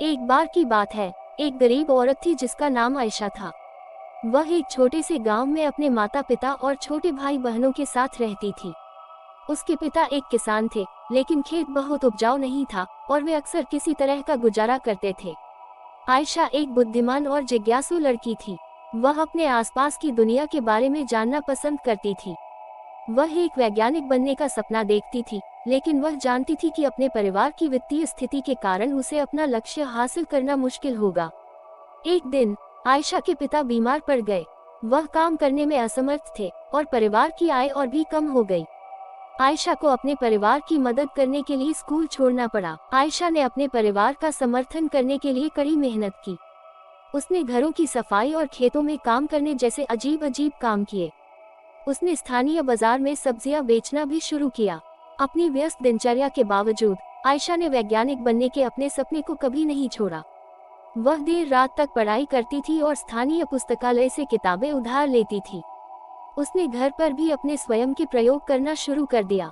एक बार की बात है, एक गरीब औरत थी जिसका नाम आयशा था। वह एक छोटे से गांव में अपने माता पिता और छोटे भाई बहनों के साथ रहती थी। उसके पिता एक किसान थे, लेकिन खेत बहुत उपजाऊ नहीं था और वे अक्सर किसी तरह का गुजारा करते थे। आयशा एक बुद्धिमान और जिज्ञासु लड़की थी। वह अपने आसपास की दुनिया के बारे में जानना पसंद करती थी। वह एक वैज्ञानिक बनने का सपना देखती थी, लेकिन वह जानती थी कि अपने परिवार की वित्तीय स्थिति के कारण उसे अपना लक्ष्य हासिल करना मुश्किल होगा। एक दिन आयशा के पिता बीमार पड़ गए। वह काम करने में असमर्थ थे और परिवार की आय और भी कम हो गई। आयशा को अपने परिवार की मदद करने के लिए स्कूल छोड़ना पड़ा। आयशा ने अपने परिवार का समर्थन करने के लिए कड़ी मेहनत की। उसने घरों की सफाई और खेतों में काम करने जैसे अजीब अजीब काम किए। उसने स्थानीय बाजार में सब्जियां बेचना भी शुरू किया। अपनी व्यस्त दिनचर्या के बावजूद आयशा ने वैज्ञानिक बनने के अपने सपने को कभी नहीं छोड़ा। वह देर रात तक पढ़ाई करती थी और स्थानीय पुस्तकालय से किताबें उधार लेती थी। उसने घर पर भी अपने स्वयं के प्रयोग करना शुरू कर दिया।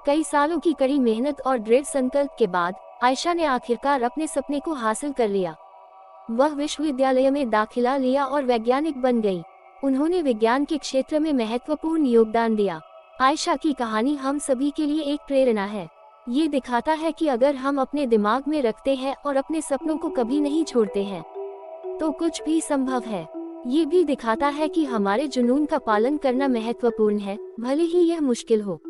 कई सालों की कड़ी मेहनत और दृढ़ संकल्प के बाद आयशा ने आखिरकार अपने सपने को हासिल कर लिया। वह विश्वविद्यालय में दाखिला लिया और वैज्ञानिक बन गई। उन्होंने विज्ञान के क्षेत्र में महत्वपूर्ण योगदान दिया। आयशा की कहानी हम सभी के लिए एक प्रेरणा है। ये दिखाता है कि अगर हम अपने दिमाग में रखते हैं और अपने सपनों को कभी नहीं छोड़ते हैं, तो कुछ भी संभव है। ये भी दिखाता है कि हमारे जुनून का पालन करना महत्वपूर्ण है, भले ही यह मुश्किल हो।